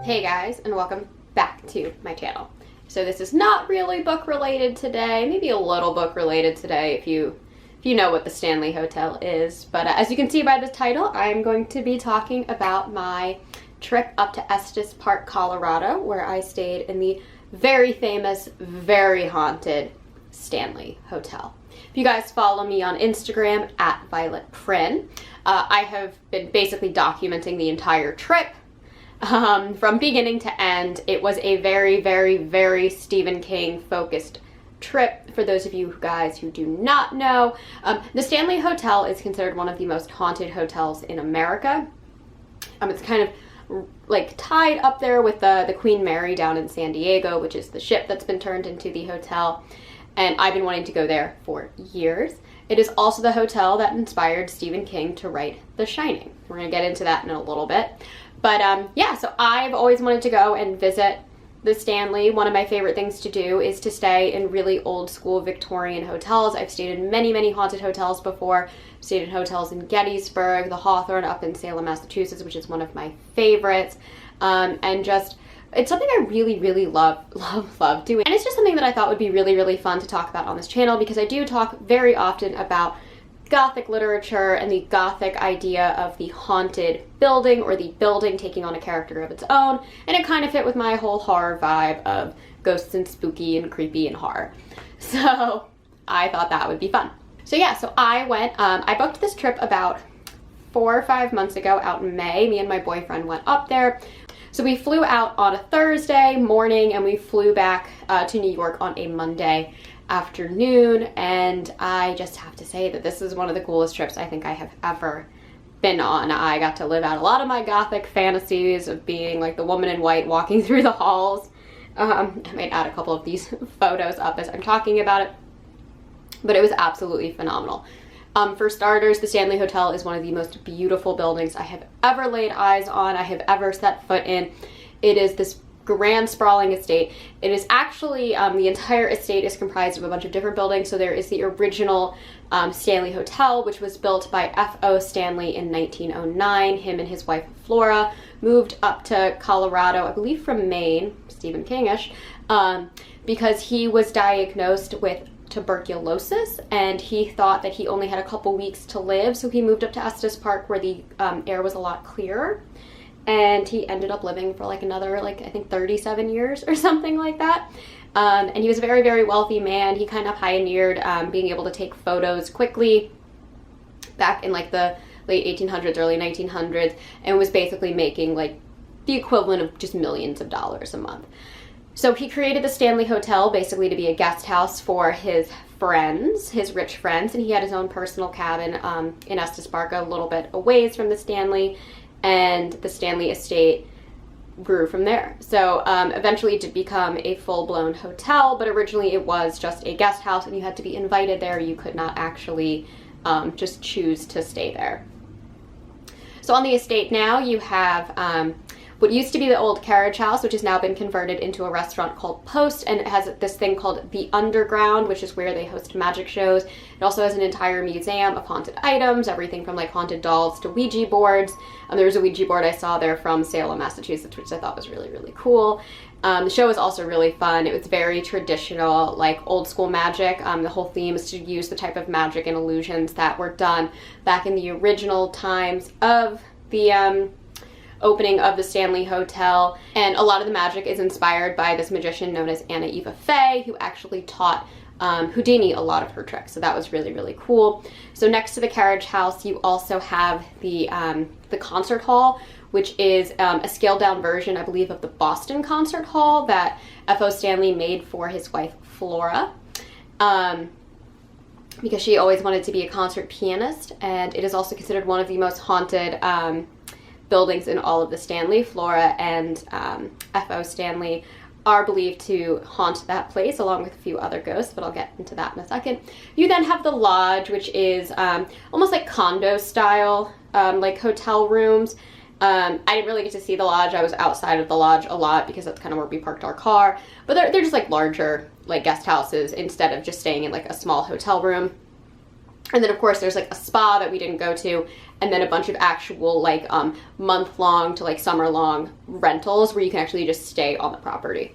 Hey guys, and welcome back to my channel. So this is not really book related today, maybe a little book related today if you know what the Stanley Hotel is. But as you can see by the title, I'm going to be talking about my trip up to Estes Park, Colorado, where I stayed in the very famous, very haunted Stanley Hotel. If you guys follow me on Instagram at Prynne, I have been basically documenting the entire trip. From beginning to end. It was a very, very, very Stephen King focused trip. For those of you guys who do not know, the Stanley Hotel is considered one of the most haunted hotels in America. It's kind of like tied up there with the Queen Mary down in San Diego, which is the ship that's been turned into the hotel. And I've been wanting to go there for years. It is also the hotel that inspired Stephen King to write The Shining. We're going to get into that in a little bit. But yeah, so I've always wanted to go and visit the Stanley. One of my favorite things to do is to stay in really old school Victorian hotels. I've stayed in many, many haunted hotels before. I've stayed in hotels in Gettysburg, the Hawthorne up in Salem, Massachusetts, which is one of my favorites. And just, it's something I really, really love doing. And it's just something that I thought would be really, really fun to talk about on this channel, because I do talk very often about Gothic literature and the Gothic idea of the haunted building, or the building taking on a character of its own, and it kind of fit with my whole horror vibe of ghosts and spooky and creepy and horror. So I thought that would be fun. So yeah, so I went, I booked this trip about 4 or 5 months ago out in May. Me and my boyfriend went up there. So we flew out on a Thursday morning and we flew back to New York on a Monday afternoon, and I just have to say that this is one of the coolest trips I think I have ever been on. I got to live out a lot of my Gothic fantasies of being like the woman in white walking through the halls. I might add a couple of these photos up as I'm talking about it, but it was absolutely phenomenal. For starters, the Stanley Hotel is one of the most beautiful buildings I have ever laid eyes on, I have ever set foot in. It is this grand sprawling estate. It is actually, the entire estate is comprised of a bunch of different buildings. So there is the original Stanley Hotel, which was built by F.O. Stanley in 1909. Him and his wife Flora moved up to Colorado, I believe from Maine, Stephen King-ish, because he was diagnosed with tuberculosis and he thought that he only had a couple weeks to live. So he moved up to Estes Park, where the air was a lot clearer. And he ended up living for like another, I think 37 years or something like that. And he was a very, very wealthy man. He kind of pioneered being able to take photos quickly back in like the late 1800s, early 1900s, and was basically making like the equivalent of just millions of dollars a month. So he created the Stanley Hotel basically to be a guest house for his friends, his rich friends, and he had his own personal cabin in Estes Park, a little bit a ways from the Stanley. And the Stanley estate grew from there. So eventually it did become a full-blown hotel, but originally it was just a guest house and you had to be invited there. You could not actually just choose to stay there. So on the estate now you have what used to be the old carriage house, which has now been converted into a restaurant called Post, and it has this thing called the Underground, which is where they host magic shows. It also has an entire museum of haunted items, everything from like haunted dolls to Ouija boards. There was a Ouija board I saw there from Salem, Massachusetts, which I thought was really, really cool. The show was also really fun. It was very traditional, like old school magic. The whole theme is to use the type of magic and illusions that were done back in the original times of the opening of the Stanley Hotel. And a lot of the magic is inspired by this magician known as Anna Eva Faye, who actually taught Houdini a lot of her tricks. So that was really, really cool. So next to the carriage house, you also have the concert hall, which is a scaled down version, I believe, of the Boston Concert Hall that F.O. Stanley made for his wife Flora, because she always wanted to be a concert pianist. And it is also considered one of the most haunted buildings in all of the Stanley. Flora and F.O. Stanley are believed to haunt that place along with a few other ghosts, but I'll get into that in a second. You then have the lodge, which is almost like condo style, like hotel rooms. I didn't really get to see the lodge. I was outside of the lodge a lot because that's kind of where we parked our car, but they're just like larger like guest houses instead of just staying in like a small hotel room. And then of course there's like a spa that we didn't go to, and then a bunch of actual like month-long to like summer-long rentals where you can actually just stay on the property,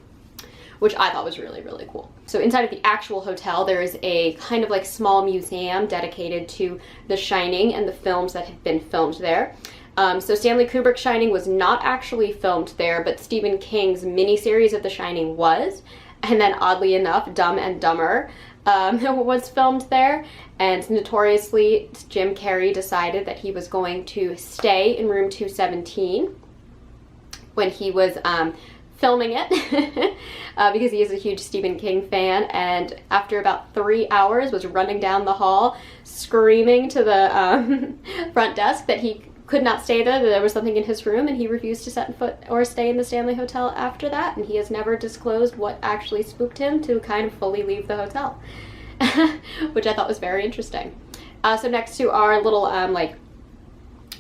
which I thought was really, really cool. So inside of the actual hotel, there is a kind of like small museum dedicated to The Shining and the films that have been filmed there. So Stanley Kubrick's Shining was not actually filmed there, but Stephen King's miniseries of The Shining was. And then oddly enough, Dumb and Dumber was filmed there. And notoriously, Jim Carrey decided that he was going to stay in room 217 when he was filming it because he is a huge Stephen King fan, and after about 3 hours was running down the hall screaming to the front desk that he could not stay there, that there was something in his room, and he refused to set foot or stay in the Stanley Hotel after that, and he has never disclosed what actually spooked him to kind of fully leave the hotel, which I thought was very interesting. So next to our little like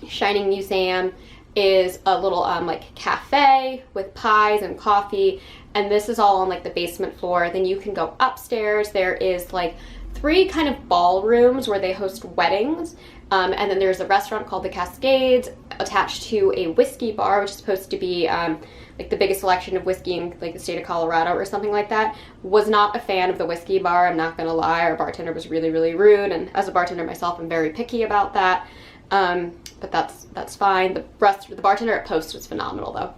Shining Museum is a little like cafe with pies and coffee, and this is all on like the basement floor. Then you can go upstairs. There is like 3 kind of ballrooms where they host weddings, and then there's a restaurant called the Cascades attached to a whiskey bar, which is supposed to be like the biggest selection of whiskey in like the state of Colorado or something like that. Was not a fan of the whiskey bar, I'm not gonna lie. Our bartender was really, really rude, and as a bartender myself, I'm very picky about that. But that's fine. The bartender at Post was phenomenal though.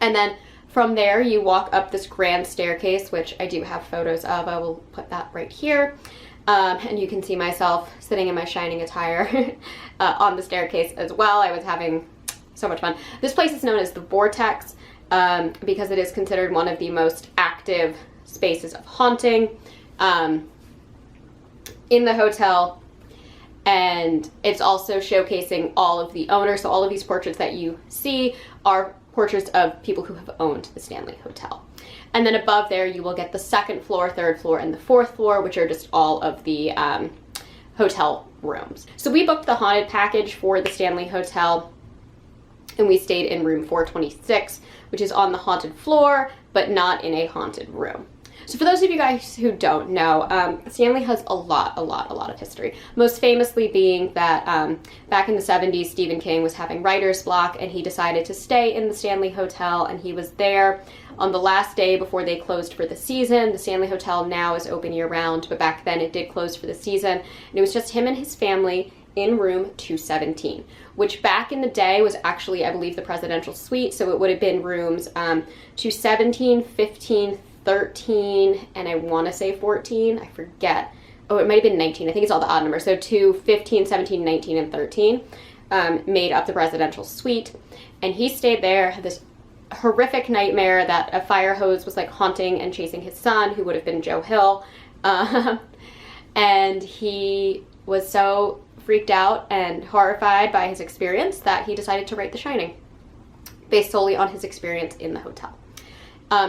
And then from there you walk up this grand staircase, which I do have photos of. I will put that right here. And you can see myself sitting in my Shining attire on the staircase as well. I was having so much fun. This place is known as the Vortex because it is considered one of the most active spaces of haunting in the hotel. And it's also showcasing all of the owners. So all of these portraits that you see are portraits of people who have owned the Stanley Hotel. And then above there, you will get the 2nd floor, 3rd floor, and the 4th floor, which are just all of the hotel rooms. So we booked the haunted package for the Stanley Hotel, and we stayed in room 426, which is on the haunted floor, but not in a haunted room. So for those of you guys who don't know, Stanley has a lot of history. Most famously being that back in the 70s, Stephen King was having writer's block, and he decided to stay in the Stanley Hotel, and he was there on the last day before they closed for the season. The Stanley Hotel now is open year-round, but back then it did close for the season, and it was just him and his family in room 217, which back in the day was actually, I believe, the presidential suite, so it would have been rooms 217, 15, 13, and I want to say 14, I forget. Oh, it might have been 19. I think it's all the odd numbers. So 2, 15, 17, 19, and 13 made up the presidential suite. And he stayed there, had this horrific nightmare that a fire hose was like haunting and chasing his son, who would have been Joe Hill. And he was so freaked out and horrified by his experience that he decided to write The Shining, based solely on his experience in the hotel.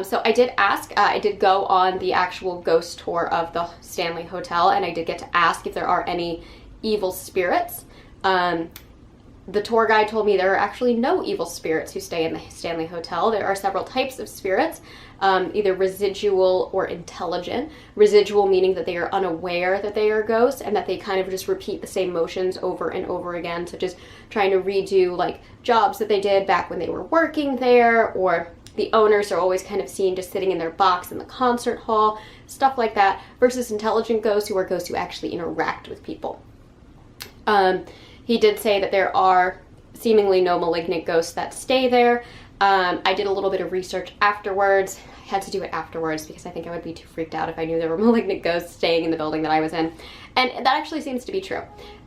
So I did ask, I did go on the actual ghost tour of the Stanley Hotel, and I did get to ask if there are any evil spirits. The tour guide told me there are actually no evil spirits who stay in the Stanley Hotel. There are several types of spirits, either residual or intelligent. Residual meaning that they are unaware that they are ghosts and that they kind of just repeat the same motions over and over again, such as trying to redo like jobs that they did back when they were working there, or the owners are always kind of seen just sitting in their box in the concert hall, stuff like that, versus intelligent ghosts who are ghosts who actually interact with people. He did say that there are seemingly no malignant ghosts that stay there. I did a little bit of research afterwards. I had to do it afterwards because I think I would be too freaked out if I knew there were malignant ghosts staying in the building that I was in. And that actually seems to be true.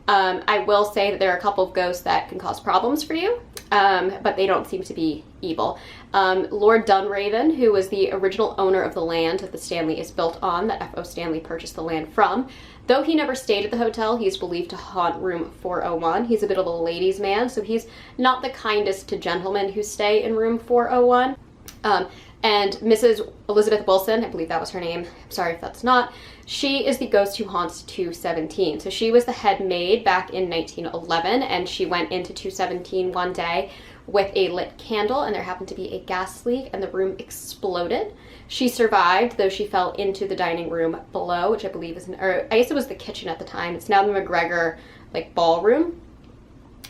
I will say that there are a couple of ghosts that can cause problems for you, but they don't seem to be evil. Lord Dunraven, who was the original owner of the land that the Stanley is built on, that F.O. Stanley purchased the land from, though he never stayed at the hotel, he is believed to haunt room 401. He's a bit of a ladies' man, so he's not the kindest to gentlemen who stay in room 401. And Mrs. Elizabeth Wilson, I believe that was her name, I'm sorry if that's not, she is the ghost who haunts 217. So she was the head maid back in 1911, and she went into 217 one day with a lit candle, and there happened to be a gas leak, and the room exploded. She survived, though she fell into the dining room below, which I believe is, or I guess it was the kitchen at the time. It's now the McGregor, like, ballroom.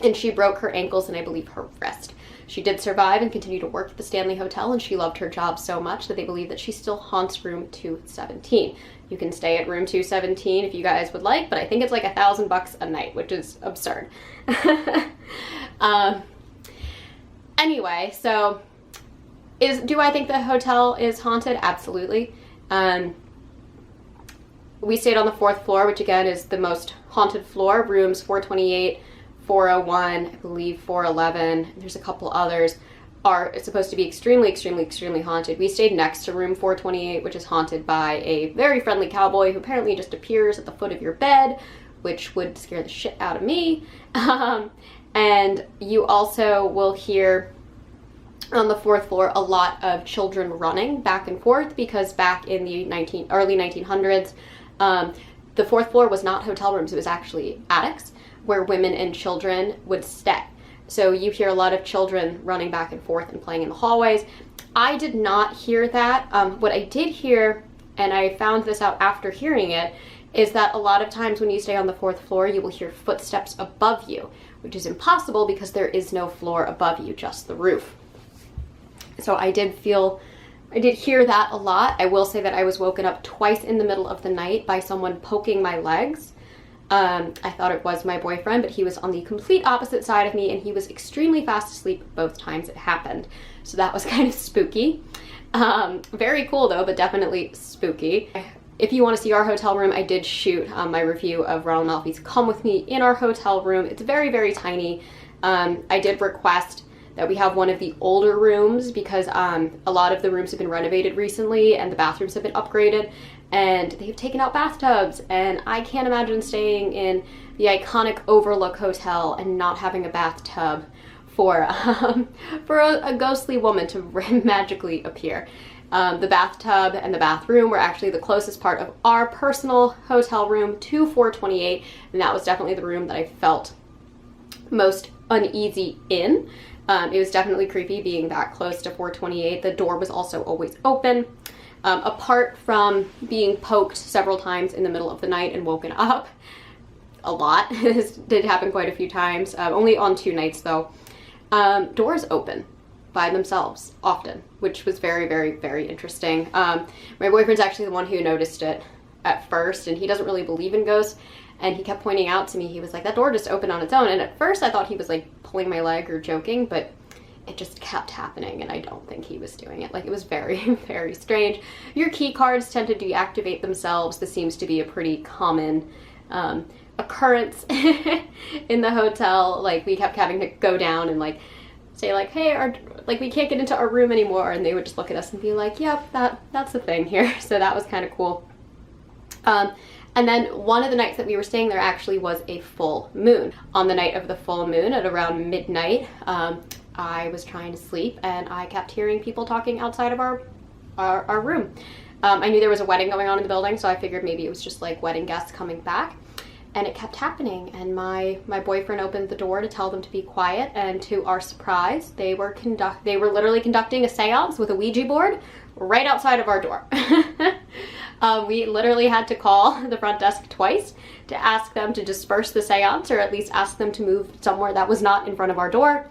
And she broke her ankles and I believe her wrist. She did survive and continue to work at the Stanley Hotel, and she loved her job so much that they believe that she still haunts room 217. You can stay at room 217 if you guys would like, but I think it's like $1,000 a night, which is absurd. Anyway, so do I think the hotel is haunted? Absolutely. We stayed on the 4th floor, which again is the most haunted floor. Rooms 428, 401, I believe 411, there's a couple others, are supposed to be extremely, extremely, extremely haunted. We stayed next to room 428, which is haunted by a very friendly cowboy who apparently just appears at the foot of your bed, which would scare the shit out of me. And you also will hear on the 4th floor a lot of children running back and forth, because back in the early 1900s, the 4th floor was not hotel rooms, it was actually attics where women and children would stay. So you hear a lot of children running back and forth and playing in the hallways. I did not hear that. What I did hear, and I found this out after hearing it, is that a lot of times when you stay on the 4th floor, you will hear footsteps above you, which is impossible because there is no floor above you, just the roof. So I did hear that a lot. I will say that I was woken up twice in the middle of the night by someone poking my legs. I thought it was my boyfriend, but he was on the complete opposite side of me, and he was extremely fast asleep both times it happened. So that was kind of spooky. Very cool though, but definitely spooky. If you want to see our hotel room, I did shoot my review of Ronald Malfi's Come With Me in our hotel room. It's very, very tiny. I did request that we have one of the older rooms because a lot of the rooms have been renovated recently and the bathrooms have been upgraded, and they've taken out bathtubs, and I can't imagine staying in the iconic Overlook Hotel and not having a bathtub for a ghostly woman to magically appear. The bathtub and the bathroom were actually the closest part of our personal hotel room to 428, and that was definitely the room that I felt most uneasy in. It was definitely creepy being that close to 428. The door was also always open. Apart from being poked several times in the middle of the night and woken up a lot, this did happen quite a few times, only on 2 nights though, doors open by themselves often, which was very, very, very interesting. My boyfriend's actually the one who noticed it at first, and he doesn't really believe in ghosts, and he kept pointing out to me, he was like, that door just opened on its own, and at first I thought he was like pulling my leg or joking, but it just kept happening, and I don't think he was doing it. Like, it was very, very strange. Your key cards tend to deactivate themselves. This seems to be a pretty common occurrence in the hotel. Like, we kept having to go down and like say like, hey, we can't get into our room anymore, and they would just look at us and be like, yep, that's the thing here. So that was kind of cool. And then one of the nights that we were staying there actually was a full moon. On the night of the full moon at around midnight, I was trying to sleep and I kept hearing people talking outside of our room. I knew there was a wedding going on in the building, so I figured maybe it was just like wedding guests coming back, and it kept happening, and my boyfriend opened the door to tell them to be quiet, and to our surprise, they were literally conducting a seance with a Ouija board right outside of our door. We literally had to call the front desk twice to ask them to disperse the seance, or at least ask them to move somewhere that was not in front of our door.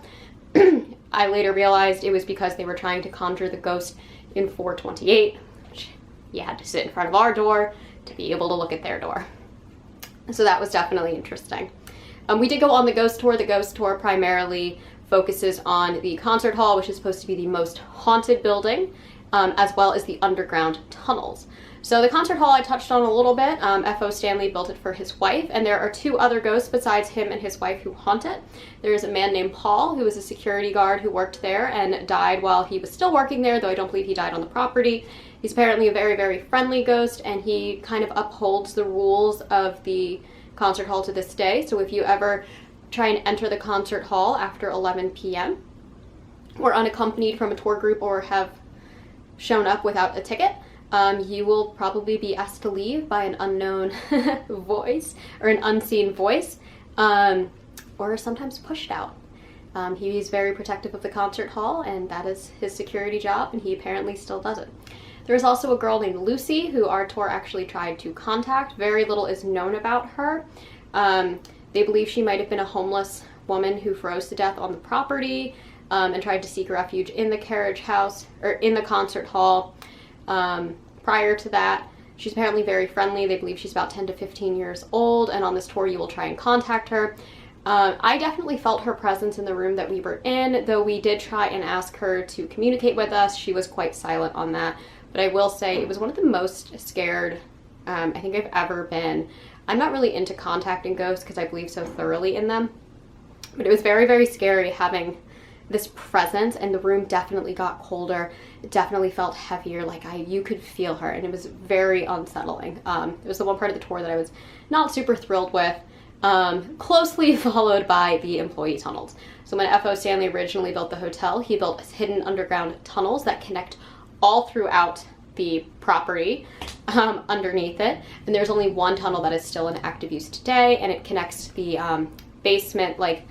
I later realized it was because they were trying to conjure the ghost in 428, which you had to sit in front of our door to be able to look at their door. So that was definitely interesting. We did go on the ghost tour. The ghost tour primarily focuses on the concert hall, which is supposed to be the most haunted building, as well as the underground tunnels. So the concert hall I touched on a little bit. F.O. Stanley built it for his wife, and there are 2 other ghosts besides him and his wife who haunt it. There's a man named Paul, who was a security guard who worked there and died while he was still working there, though I don't believe he died on the property. He's apparently a very, very friendly ghost, and he kind of upholds the rules of the concert hall to this day. So if you ever try and enter the concert hall after 11 p.m., or unaccompanied from a tour group or have shown up without a ticket, you will probably be asked to leave by an unknown voice or an unseen voice, or sometimes pushed out. He's very protective of the concert hall, and that is his security job, and he apparently still does it. There's also a girl named Lucy who our tour actually tried to contact. Very little is known about her. They believe she might have been a homeless woman who froze to death on the property, and tried to seek refuge in the carriage house, or in the concert hall. Prior to that, she's apparently very friendly. They believe she's about 10 to 15 years old, and on this tour you will try and contact her. I definitely felt her presence in the room that we were in, though we did try and ask her to communicate with us. She was quite silent on that, but I will say it was one of the most scared I think I've ever been. I'm not really into contacting ghosts because I believe so thoroughly in them, but it was very, very scary having this presence, and the room definitely got colder. It definitely felt heavier, like you could feel her, and it was very unsettling. It was the one part of the tour that I was not super thrilled with, closely followed by the employee tunnels. So when F.O. Stanley originally built the hotel, he built hidden underground tunnels that connect all throughout the property, underneath it, and there's only one tunnel that is still in active use today, and it connects the basement, like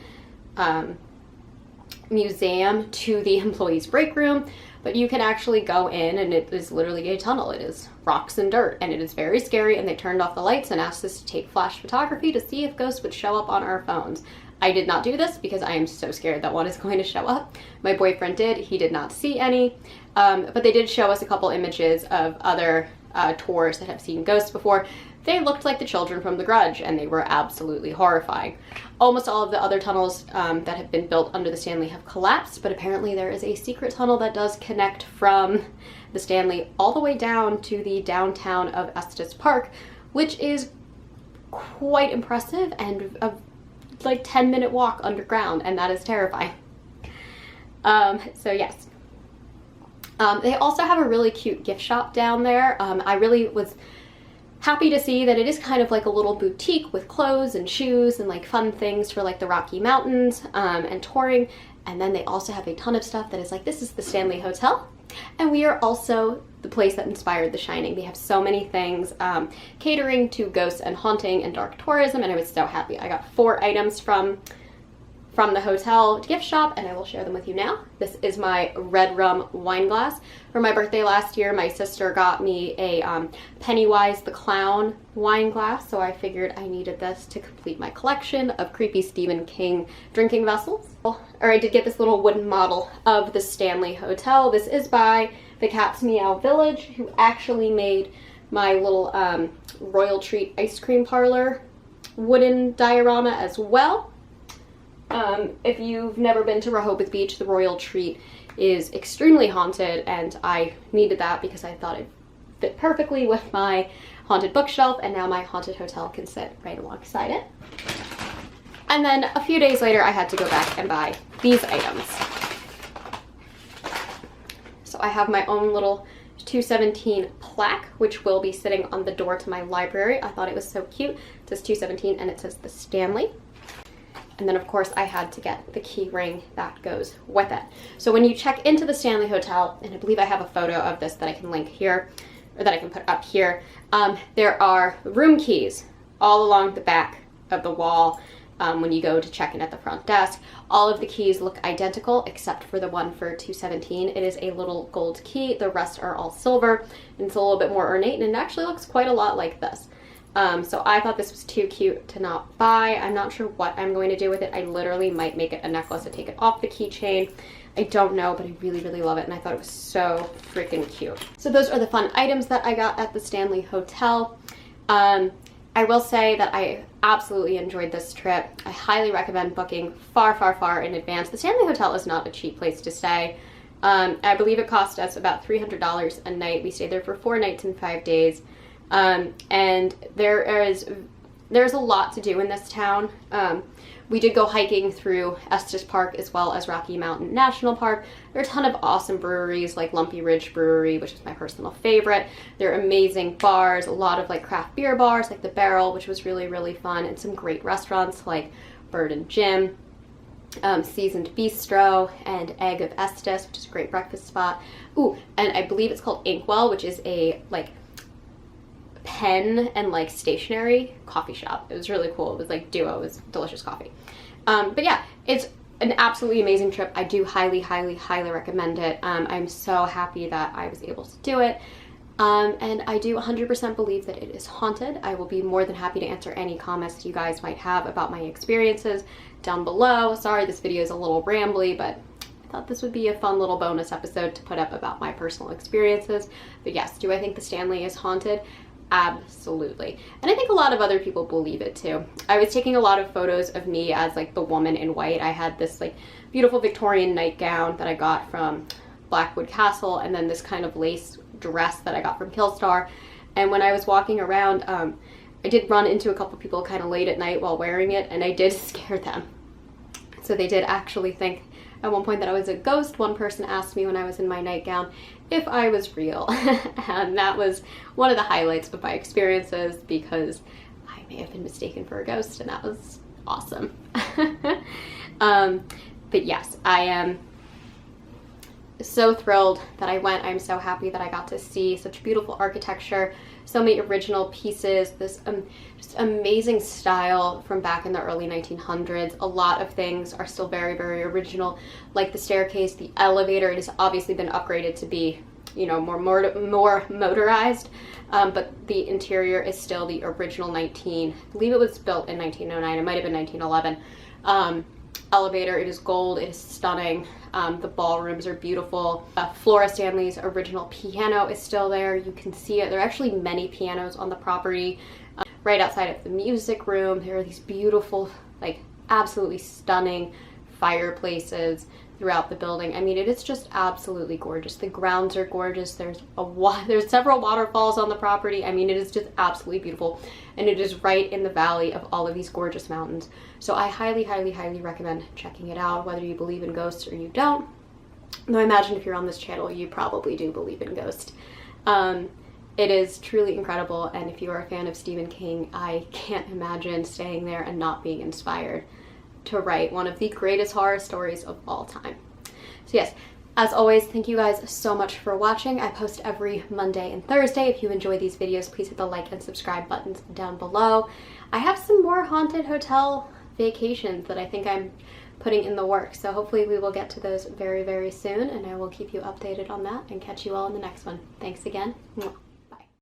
museum to the employees' break room. But you can actually go in, and it is literally a tunnel. It is rocks and dirt, and it is very scary, and they turned off the lights and asked us to take flash photography to see if ghosts would show up on our phones. I did not do this because I am so scared that one is going to show up. My boyfriend did. He did not see any, but they did show us a couple images of other tours that have seen ghosts before. They looked like the children from The Grudge, and they were absolutely horrifying. Almost all of the other tunnels that have been built under the Stanley have collapsed, but apparently there is a secret tunnel that does connect from the Stanley all the way down to the downtown of Estes Park, which is quite impressive, and a like 10-minute walk underground, and that is terrifying. So yes. They also have a really cute gift shop down there. I really was happy to see that it is kind of like a little boutique with clothes and shoes and like fun things for like the Rocky Mountains and touring. And then they also have a ton of stuff that is like, this is the Stanley Hotel, and we are also the place that inspired The Shining. They have so many things catering to ghosts and haunting and dark tourism, and I was so happy. I got 4 items from the hotel gift shop, and I will share them with you now. This is my red rum wine glass. For my birthday last year, my sister got me a Pennywise the Clown wine glass, so I figured I needed this to complete my collection of creepy Stephen King drinking vessels. Or I did get this little wooden model of the Stanley Hotel. This is by the Cat's Meow Village, who actually made my little Royal Treat ice cream parlor wooden diorama as well. If you've never been to Rehoboth Beach, the Royal Treat is extremely haunted, and I needed that because I thought it fit perfectly with my haunted bookshelf, and now my haunted hotel can sit right alongside it. And then a few days later, I had to go back and buy these items. So I have my own little 217 plaque, which will be sitting on the door to my library. I thought it was so cute. It says 217 and it says the Stanley. And then of course I had to get the key ring that goes with it. So when you check into the Stanley Hotel, and I believe I have a photo of this that I can link here, or that I can put up here, there are room keys all along the back of the wall. When you go to check in at the front desk, all of the keys look identical except for the one for 217. It is a little gold key. The rest are all silver, and it's a little bit more ornate, and it actually looks quite a lot like this. So I thought this was too cute to not buy. I'm not sure what I'm going to do with it. I literally might make it a necklace and take it off the keychain. I don't know, but I really, really love it, and I thought it was so freaking cute. So those are the fun items that I got at the Stanley Hotel. I will say that I absolutely enjoyed this trip. I highly recommend booking far, far, far in advance. The Stanley Hotel is not a cheap place to stay. I believe it cost us about $300 a night. We stayed there for 4 nights and 5 days. And there's a lot to do in this town. We did go hiking through Estes Park as well as Rocky Mountain National Park. There are a ton of awesome breweries like Lumpy Ridge Brewery, which is my personal favorite. There are amazing bars, a lot of like craft beer bars like the Barrel, which was really, really fun, and some great restaurants like Bird and Jim. Seasoned Bistro and Egg of Estes, which is a great breakfast spot. Ooh, and I believe it's called Inkwell, which is a like pen and like stationery coffee shop. It was really cool. It was like duo. It was delicious coffee. But yeah, it's an absolutely amazing trip. I do highly, highly, highly recommend it. I'm so happy that I was able to do it. And I do 100% believe that it is haunted. I will be more than happy to answer any comments you guys might have about my experiences down below. Sorry, this video is a little rambly, but I thought this would be a fun little bonus episode to put up about my personal experiences. But yes, do I think the Stanley is haunted? Absolutely. And I think a lot of other people believe it too. I was taking a lot of photos of me as like the woman in white. I had this like beautiful Victorian nightgown that I got from Blackwood Castle, and then this kind of lace dress that I got from Killstar. And when I was walking around, I did run into a couple people kind of late at night while wearing it, and I did scare them. So they did actually think at one point that I was a ghost. One person asked me when I was in my nightgown if I was real. And that was one of the highlights of my experiences, because I may have been mistaken for a ghost, and that was awesome. But yes, I am so thrilled that I went. I'm so happy that I got to see such beautiful architecture, so many original pieces, this just amazing style from back in the early 1900s. A lot of things are still very, very original, like the staircase, the elevator. It has obviously been upgraded to be, you know, more motorized, but the interior is still the original I believe it was built in 1909. It might have been 1911. Elevator, it is gold, it is stunning. The ballrooms are beautiful. Flora Stanley's original piano is still there. You can see it. There are actually many pianos on the property. Right outside of the music room, there are these beautiful, like absolutely stunning fireplaces throughout the building. I mean, it is just absolutely gorgeous. The grounds are gorgeous. There's several waterfalls on the property. I mean, it is just absolutely beautiful, and it is right in the valley of all of these gorgeous mountains. So I highly, highly, highly recommend checking it out, whether you believe in ghosts or you don't. Though I imagine if you're on this channel, you probably do believe in ghosts. It is truly incredible, and if you are a fan of Stephen King, I can't imagine staying there and not being inspired to write one of the greatest horror stories of all time. So yes, as always, thank you guys so much for watching. I post every Monday and Thursday. If you enjoy these videos, please hit the like and subscribe buttons down below. I have some more haunted hotel vacations that I think I'm putting in the works, so hopefully we will get to those very, very soon, and I will keep you updated on that and catch you all in the next one. Thanks again. Mwah.